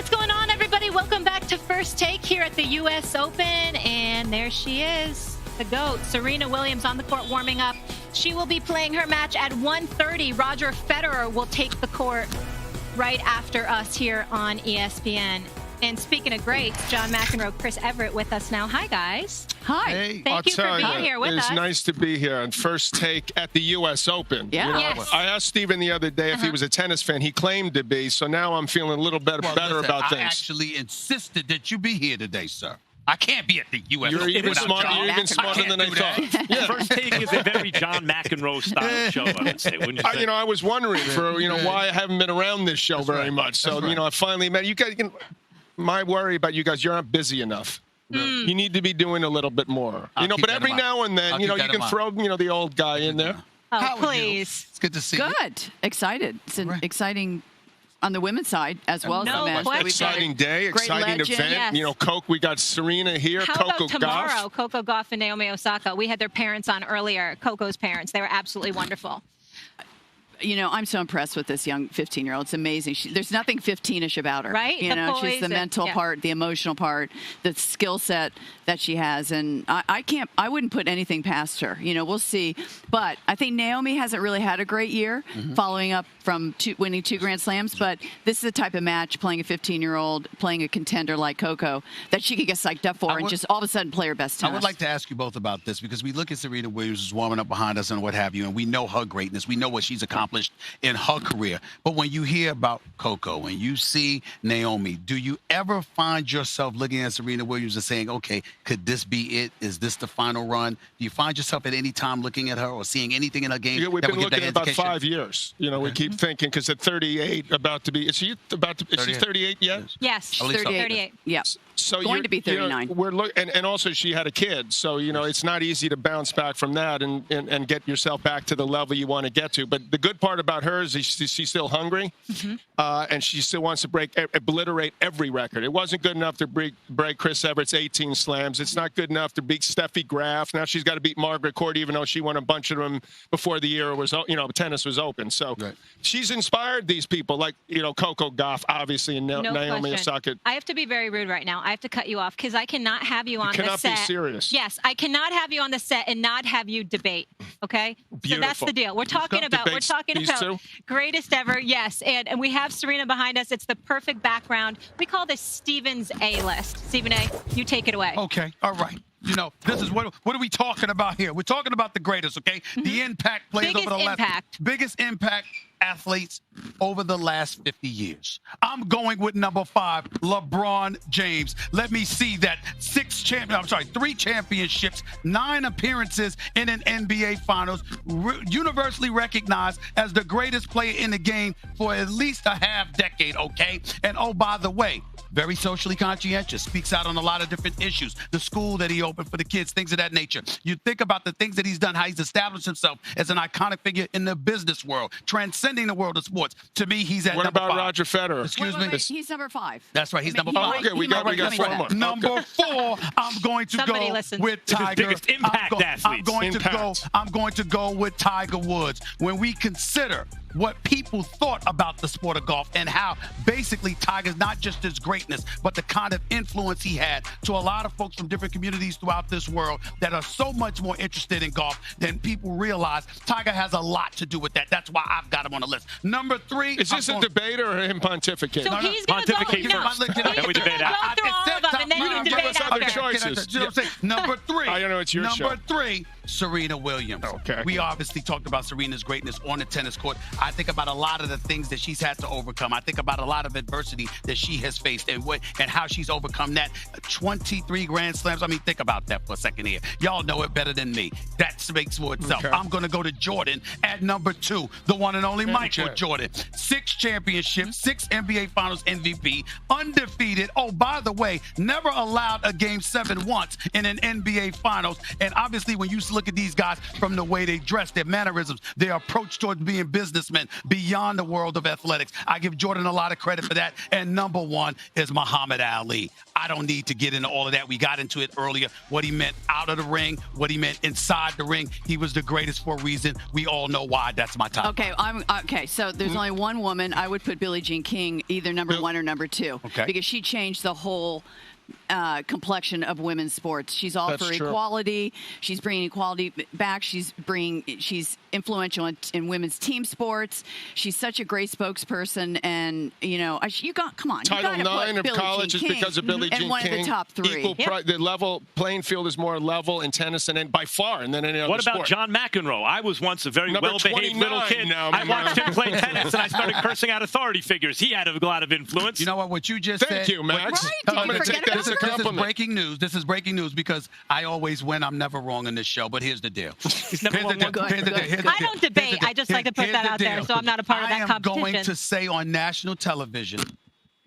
What's going on, everybody? Welcome back to First Take here at the U.S. Open. And there she is, the GOAT, Serena Williams, on the court warming up. She will be playing her match at 1:30. Roger Federer will take the court right after us here on ESPN. And speaking of greats, John McEnroe, Chris Everett with us now. Hi, guys. Hi. Hey, Thank you for being here with us. It's nice to be here on First Take at the U.S. Open. Yeah. You know, Yes. I asked Steven the other day if he was a tennis fan. He claimed to be, so now I'm feeling a little better about I things. actually insisted that you be here today, sir. I can't be at the U.S. You're Open even without smarter, John. you're even smarter than I thought. Yeah. First Take is a very John McEnroe style show, I would say. Wouldn't you say? I was wondering for why I haven't been around this show very much. So I finally met you guys. My worry about you guys, you're not busy enough. You need to be doing a little bit more. But every now and then, you can throw the old guy in there. Oh, How are you? please. It's good to see you. Good. Excited. It's an exciting on the women's side as well as No the men's. question. We've got a Exciting day, great exciting legend. event. Yes. Coke, we got Serena here, How Coco about tomorrow? Gauff. Coco Gauff and Naomi Osaka. We had their parents on earlier, Coco's parents. They were absolutely wonderful. I'm so impressed with this young 15-year-old. It's amazing. There's nothing 15-ish about her. Right? The poise She's the and- mental yeah. part, the emotional part, the skill set that she has. And I wouldn't put anything past her. We'll see. But I think Naomi hasn't really had a great year following up from winning 2 Grand Slams. But this is the type of match, playing a 15-year-old, playing a contender like Coco, that she could get psyched up for and just all of a sudden play her best tennis. I would like to ask you both about this because we look at Serena Williams is warming up behind us and what have you, and we know her greatness. We know what she's accomplished in her career. But when you hear about Coco and you see Naomi, do you ever find yourself looking at Serena Williams and saying, okay, could this be it? Is this the final run? Do you find yourself at any time looking at her or seeing anything in her game? Yeah, we've that been would give looking at that about indication? 5 years. We keep thinking because at 38, is she 38 yet? Yes, I believe so. 38. Yeah. So Going to be 39. And also she had a kid, so it's not easy to bounce back from that and get yourself back to the level you want to get to. But the good part about her is she's still hungry, and she still wants to obliterate every record. It wasn't good enough to break Chris Everett's 18 slams. It's not good enough to beat Steffi Graf. Now she's got to beat Margaret Court, even though she won a bunch of them before the year was tennis was open. So she's inspired these people like Coco Gauff, obviously, and No Naomi question. Osaka. I have to be very rude right now. I have to cut you off because I cannot have you on the cannot set. be serious. Yes, I cannot have you on the set and not have you debate. Okay, so that's Beautiful. the deal. We're talking about These two? greatest ever. Yes, and we have Serena behind us. It's the perfect background. We call this Steven's A list. Stephen A, you take it away. Okay, all right. This is what are we talking about here? We're talking about the greatest, okay? The impact players Biggest over the impact. biggest impact athletes over the last 50 years. I'm going with number 5, LeBron James. Let me see that. 3 championships, 9 appearances in an NBA Finals, universally recognized as the greatest player in the game for at least a half decade, okay? And oh, by the way, very socially conscientious, speaks out on a lot of different issues. The school that he opened for the kids, things of that nature. You think about the things that he's done, how he's established himself as an iconic figure in the business world, transcending the world of sports. To me, he's at What number about 5. Roger Federer? Excuse me? Wait, he's number 5. That's right. He's number He 5. might- Okay, we he got might be 4 coming more. back. Number 4, I'm going to Somebody go listens. with This is Tiger. biggest impact athletes. I'm going to go with Tiger Woods. When we consider what people thought about the sport of golf and how basically Tiger's not just his greatness, but the kind of influence he had to a lot of folks from different communities throughout this world that are so much more interested in golf than people realize. Tiger has a lot to do with that. That's why I've got him on the list. Number 3. Is this a debate or him pontificating? So he's going to go. Pontificate No, first. he's Then going we to debate go after. through all of them, and then you Give debate us other after. choices. You know what I'm saying? Number 3. I know it's your show. Number 3, Serena Williams. Okay. We obviously talked about Serena's greatness on the tennis court. I think about a lot of the things that she's had to overcome. I think about a lot of adversity that she has faced and how she's overcome that. 23 Grand Slams. I mean, think about that for a second here. Y'all know it better than me. That speaks for itself. Okay. I'm going to go to Jordan at number 2, the one and only Michael Okay. Jordan. 6 championships, 6 NBA Finals MVP, undefeated. Oh, by the way, never allowed a Game 7 once in an NBA Finals. And obviously, when you look at these guys from the way they dress, their mannerisms, their approach towards being businessmen, accomplishment beyond the world of athletics. I give Jordan a lot of credit for that. And number one is Muhammad Ali. I don't need to get into all of that. We got into it earlier, what he meant out of the ring, what he meant inside the ring. He was the greatest for a reason. We all know why. That's my top. Okay, so there's only one woman. I would put Billie Jean King either number 1 or number 2. Okay. Because she changed the whole complexion of women's sports. She's all That's for true. equality. She's bringing equality back. She's influential in women's team sports. She's such a great spokesperson, and come on, Title you gotta IX put of Billie college Jean is King because of Billie Jean and one King. of the top 3. The level playing field is more level in tennis and by far than any other What about sport. John McEnroe? I was once a very Number well-behaved little 29 kid. now, I watched man. him play tennis, and I started cursing out authority figures. He had a lot of influence. You know what you just said? Thank you, Max. Right? I'm Did going you to take forget that about as a that? This is compliment. breaking news. This is breaking news because I always win. I'm never wrong in this show. But here's the deal. He's never won one. Here's the deal. Here's the I deal. don't debate. Here's the deal. I just like to put Here's that the out there, deal. so I'm not a part of that I am competition. going to say on national television,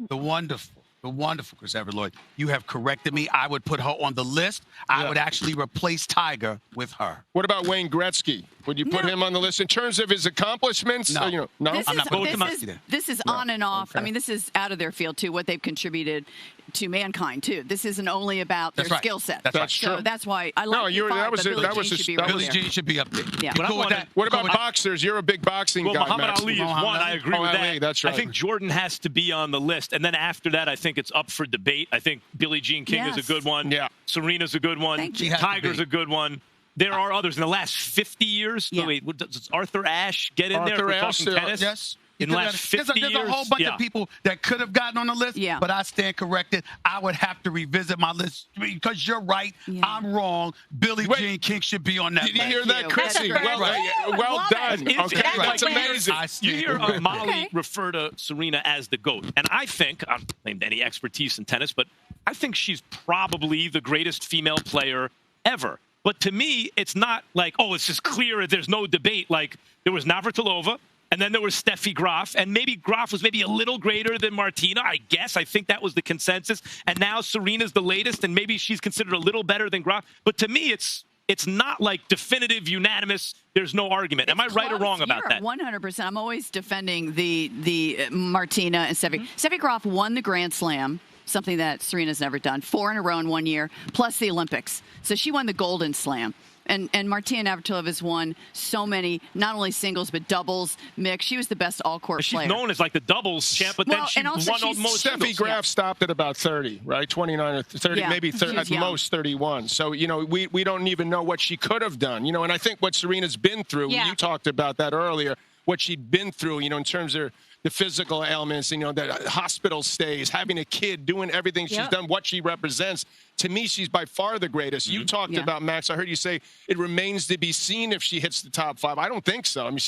the wonderful Chris Everlord, you have corrected me. I would put her on the list. I would actually replace Tiger with her. What about Wayne Gretzky? Would you put him on the list in terms of his accomplishments? No. No? I'm not putting him on. This is on and off. Okay. I mean, this is out of their field too. What they've contributed to mankind too. This isn't only about their That's right. skill set. That's right. So true. that's why I like. No, the thought that was it. Billie That was Jean just- should be that right was Billie there. Jean should be up there. Yeah. But I Go with wanted- that. What Go about with that. boxers? You're a big boxing Well, guy, Muhammad Max. Ali is Muhammad one. I Ali? agree Oh, with Ali, that. that's right. I think Jordan has to be on the list. And then after that, I think it's up for debate. I think Billie Jean King is a Yes. good one. Yeah. Serena's a good one. Thank you. She has to Tiger's be. a good one. There are others in the last 50 years. Yeah. Wait, does Arthur Ashe get in there? If Arthur we're Ashe, talking tennis? Yes. In the last 50 there's years? a whole bunch Yeah. of people that could have gotten on the list, Yeah. but I stand corrected. I would have to revisit my list because you're right. Yeah. I'm wrong. Billie Wait. Jean King should be on that Did you list. hear that, you. Chrissy? That's Well, correct. well Love done. it. Okay, that's Exactly. amazing. You hear Molly Okay. refer to Serena as the GOAT. And I think, I don't claim any expertise in tennis, but I think she's probably the greatest female player ever. But to me, it's not like, oh, it's just clear there's no debate. Like, there was Navratilova, and then there was Steffi Graf, and maybe Graf was maybe a little greater than Martina, I guess. I think that was the consensus. And now Serena's the latest, and maybe she's considered a little better than Graf. But to me, it's not like definitive, unanimous. There's no argument. Am I right or wrong about that? 100%. I'm always defending the Martina and Steffi. Steffi Graf won the Grand Slam, something that Serena's never done, 4 in a row in 1 year, plus the Olympics. So she won the Golden Slam. And Martina Navratilova has won so many, not only singles, but doubles, mixed. She was the best all-court She's player. known as like the doubles champ, but then Well, she and also won she's- most Steffi singles. Graf stopped at about 30, right? 29 or 30, Yeah. maybe 30, She was at young. most 31. So, we don't even know what she could have done. And I think what Serena's been through, Yeah. you talked about that earlier, what she'd been through, in terms of the physical ailments, the hospital stays, having a kid, doing everything she's Yep. done, what she represents. To me, she's by far the greatest. You talked Yeah. about, Max, I heard you say it remains to be seen if she hits the top 5. I don't think so. I mean,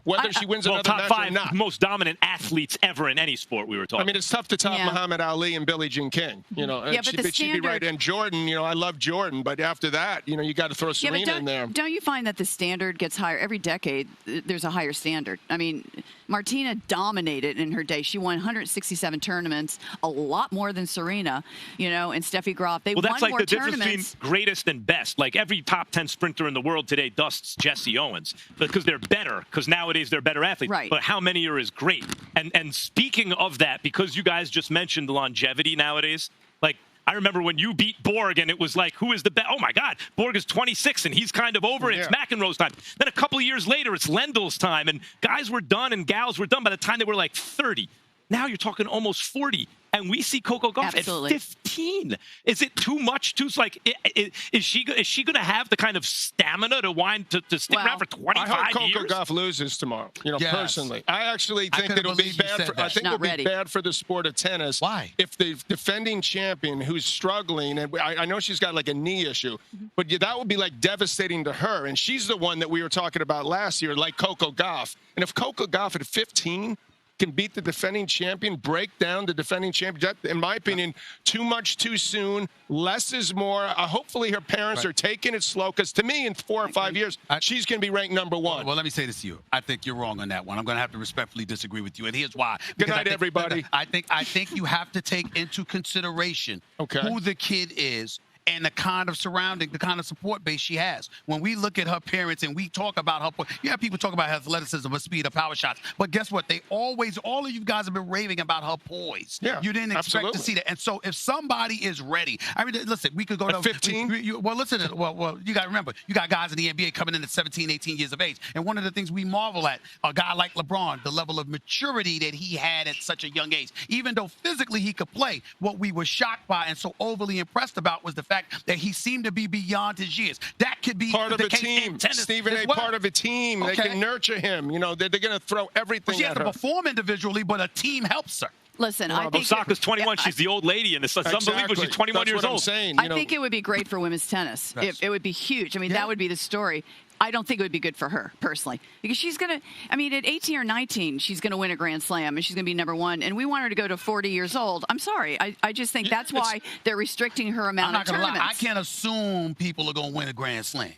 whether she wins Well, another top match 5 or not. most dominant athletes ever in any sport we were talking. I mean, it's tough to top Yeah. Muhammad Ali and Billie Jean King. Yeah, but she'd the be right. standard- And Jordan, I love Jordan, but after that, you got to throw Yeah, Serena but in there. don't you find that the standard gets higher every decade? There's a higher standard. I mean, Martina dominated in her day. She won 167 tournaments, a lot more than Serena. And Steffi Graf. They well, won that's like more the difference tournaments. between greatest and best. Like every top 10 sprinter in the world today dusts Jesse Owens because they're better. Because nowadays they're better athletes. Right. But how many are as great? And speaking of that, because you guys just mentioned longevity nowadays, like I remember when you beat Borg and it was like, who is the best? Oh my God, Borg is 26 and he's kind of over. It's McEnroe's time. Then a couple of years later, it's Lendl's time, and guys were done and gals were done by the time they were like 30. Now you're talking almost 40. And we see Coco Gauff Absolutely. at 15. Is it too much? Is she going to have the kind of stamina to stick Well, around for 25 I hope Coco years? Gauff loses tomorrow. Yes. Personally, I actually I think couldn't it'll be believe you bad said for. that. I think Not it'll be ready. bad for the sport of tennis. Why? If the defending champion who's struggling, and I know she's got like a knee issue, but that would be like devastating to her. And she's the one that we were talking about last year, like Coco Gauff. And if Coco Gauff at 15 can beat the defending champion, break down the defending champion. In my opinion, too much too soon. Less is more. Hopefully her parents are taking it slow, because to me, in 4 or 5 years, she's going to be ranked number 1. Well, let me say this to you. I think you're wrong on that one. I'm going to have to respectfully disagree with you, and here's why. Good Because I night, think- everybody. I think you have to take into consideration Okay. who the kid is and the kind of surrounding, the kind of support base she has. When we look at her parents and we talk about her, people talk about her athleticism, her speed, her power shots, but guess what? They always, all of you guys have been raving about her poise. Yeah, you didn't expect to see that. And so if somebody is ready, I mean, listen, we could go to 15. Well, listen, well, you got to remember, you got guys in the NBA coming in at 17, 18 years of age. And one of the things we marvel at, a guy like LeBron, the level of maturity that he had at such a young age, even though physically he could play, what we were shocked by and so overly impressed about was the fact that he seemed to be beyond his years. That could be part of the a case team, in tennis Stephen as A. well. Part of a team. Okay. They can nurture him. You know, they're going to throw everything She has at to her. perform individually, but a team helps her. Listen, I think Osaka's 21. She's the old lady, and it's unbelievable. She's 21 That's years what old. I'm saying. I think it would be great for women's tennis. It would be huge. I mean, that would be the story. I don't think it would be good for her personally because she's going to, I mean, at 18 or 19, she's going to win a Grand Slam and she's going to be number one. And we want her to go to 40 years old. I'm sorry. I just think that's why they're restricting her amount of tournaments. I'm not going to lie. I can't assume people are going to win a Grand Slam.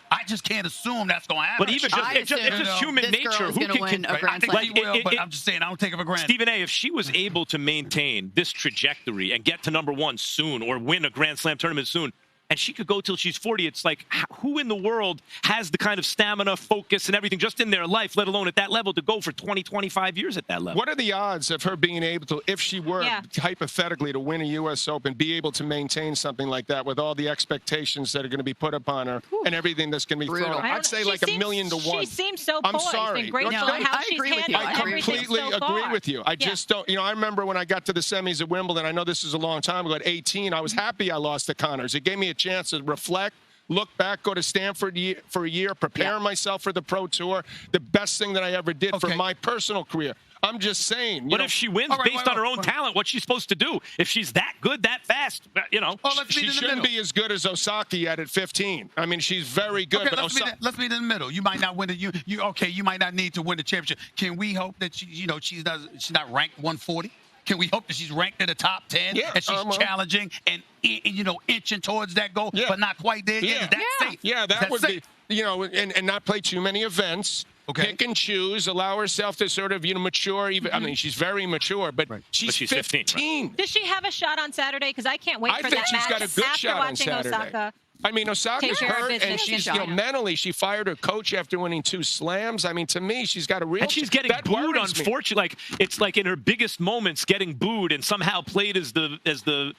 I just can't assume that's going to happen. But even it's just human nature. Who can win a Grand Slam? Slam? But I'm just saying, I don't take it for granted. Stephen A., if she was able to maintain this trajectory and get to number one soon or win a Grand Slam tournament soon, and she could go till she's 40, it's like, who in the world has the kind of stamina, focus, and everything just in their life, let alone at that level, to go for 20, 25 years at that level? What are the odds of her being able to, if she were hypothetically to win a U.S. Open, be able to maintain something like that with all the expectations that are going to be put upon her and everything that's going to be thrown? I'd say like 1,000,000 to 1. She seems so I'm poised sorry. and grateful No, at how I she's agree with handled you. I everything completely so agree far. with you. I just don't, I remember when I got to the semis at Wimbledon, I know this is a long time ago, at 18, I was happy I lost to Connors. It gave me a chance to reflect, look back, go to Stanford for a year, prepare myself for the Pro Tour. The best thing that I ever did for my personal career. I'm just saying. But if she wins based on her own talent, what's she supposed to do? If she's that good, that fast, you know. She shouldn't be as good as Osaka yet at 15. I mean, she's very good. Okay, but let's meet in the middle. You might not win it. You might not need to win the championship. Can we hope that she's not ranked 140? Can we hope that she's ranked in the top 10 and she's challenging and inching towards that goal, but not quite there yet? Is that safe? Yeah, that would be, and not play too many events. Okay. Pick and choose, allow herself to sort of, mature. Even I mean, she's very mature, but she's 15. Does she have a shot on Saturday? Because I can't wait for that match. I think she's got a good after shot on watching Saturday. Osaka. I mean, Osaka's Take care of hurt, business. and she's, Yeah. mentally, she fired her coach after winning 2 slams. I mean, to me, she's got a real. And she's getting booed, unfortunately. Like, it's like in her biggest moments, getting booed, and somehow played as the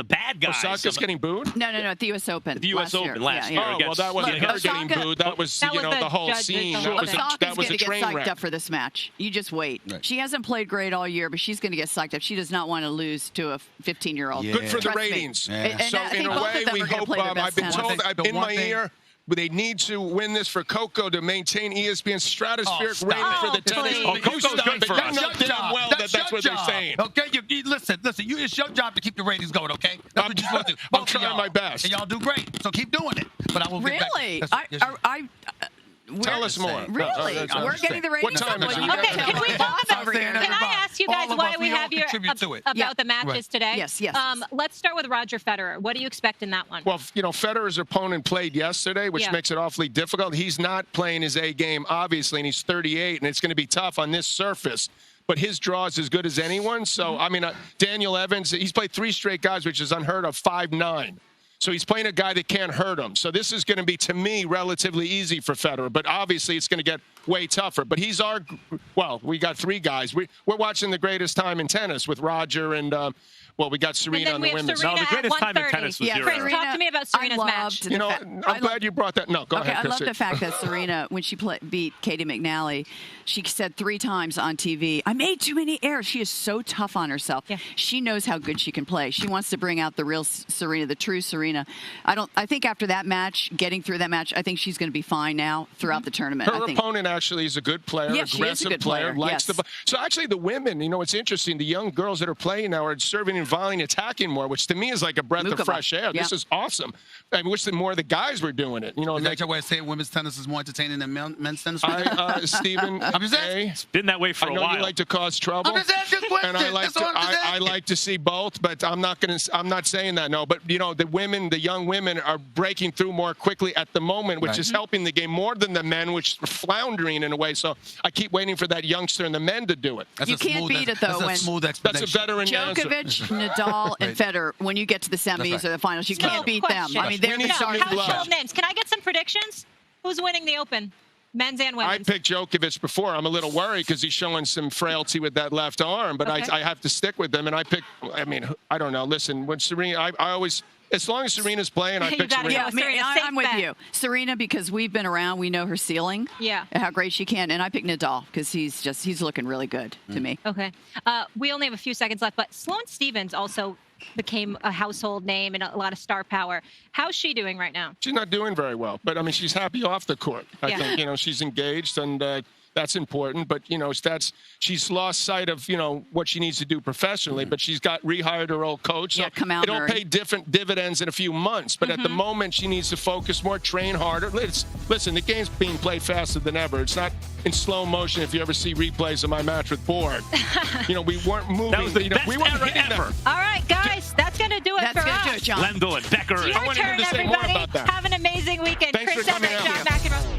bad guy. Osaka's getting booed? No, at the U.S. Open. The U.S. Open last year. Oh, well, that wasn't her getting booed. That was, the whole scene. That was a train psyched wreck. up for this match. You just wait. Right. She hasn't played great all year, but she's going to get psyched up. She does not want to lose to a 15-year-old. Good for the Trust me. ratings. And So, I in think a both way, of them we are gonna hope, play their best I've been tennis. told, in my ear, they need to win this for Coco to maintain ESPN's stratospheric rating for the tennis. Oh, Coco's good for us. That's what they're saying. Okay, listen. It's your job to keep the ratings going. Okay, that's what you're supposed to do. I'm trying my best, and y'all do great. So keep doing it. But I will get back. Really? Tell us more. Really? We're getting the ratings. What time is it? Okay, can we talk about over here? Can I ask you guys why we have you about the matches today? Yes. Let's start with Roger Federer. What do you expect in that one? Well, Federer's opponent played yesterday, which makes it awfully difficult. He's not playing his A game, obviously, and he's 38, and it's going to be tough on this surface. But his draw is as good as anyone. So, I mean, Daniel Evans, he's played 3 straight guys, which is unheard of, 5-9. So he's playing a guy that can't hurt him. So this is going to be, to me, relatively easy for Federer. But obviously it's going to get way tougher. But we got 3 guys. We're watching the greatest time in tennis with Roger and, we got Serena on the women's. No, the greatest time in tennis was Chris, talk to me about Serena's match. I'm glad you brought that. No, go ahead, I Chris. love the fact that Serena, when she beat Katie McNally, she said 3 times on TV, I made too many errors. She is so tough on herself. Yeah. She knows how good she can play. She wants to bring out the real Serena, the true Serena. I think after that match, getting through that match, I think she's going to be fine now throughout the tournament. Her opponent actually is a good player, aggressive player. Likes the. So actually the women, it's interesting. The young girls that are playing now are serving and volleying, attacking more, which to me is like a breath of fresh air. This is awesome. I wish that more of the guys were doing it. Is that your way of saying women's tennis is more entertaining than men's tennis? Stephen, it's been that way for a while. I know you like to cause trouble. I'm just asking questions. And I like to see both, but I'm not saying that, no. But, the young women are breaking through more quickly at the moment, which is helping the game more than the men, which flounder floundering in a way. So I keep waiting for that youngster and the men to do it. That's You a can't smooth beat it, though, That's when- a smooth That's explanation. a veteran answer. Djokovic, Nadal, and Federer, when you get to the semis right. or the finals, you No can't beat them. question. I mean, they're We the need stars some of the new show. blood. names. Can I get some predictions? Who's winning the Open? Men's and I women's. picked Djokovic before. I'm a little worried because he's showing some frailty with that left arm, but Okay. I have to stick with him. And I picked, I mean, I don't know. Listen, when Serena, I always, as long as Serena's playing, I You pick gotta Serena. Yeah, I mean, Serena, I- safe I'm with bet. you. Serena, because we've been around, we know her ceiling. Yeah. How great she can. And I picked Nadal because he's looking really good to me. Okay. We only have a few seconds left, but Sloane Stephens also became a household name and a lot of star power. How's she doing right now? She's not doing very well, but I mean, she's happy off the court. I Yeah. think, she's engaged and that's important, but she's lost sight of, what she needs to do professionally, but she's got rehired her old coach. So Yeah, come out, it'll Murray. pay different dividends in a few months, but at the moment she needs to focus more, train harder. Listen, the game's being played faster than ever. It's not in slow motion. If you ever see replays of my match with Borg, we weren't moving. That was the best we weren't era hitting them. ever. All right, guys, that's going to do it That's for going us. to do it, John. Lendl and Becker. Your I wanna hear turn, to say more everybody. about that. Have an amazing weekend. Thanks Chris for coming Evans, out. John McEnroe.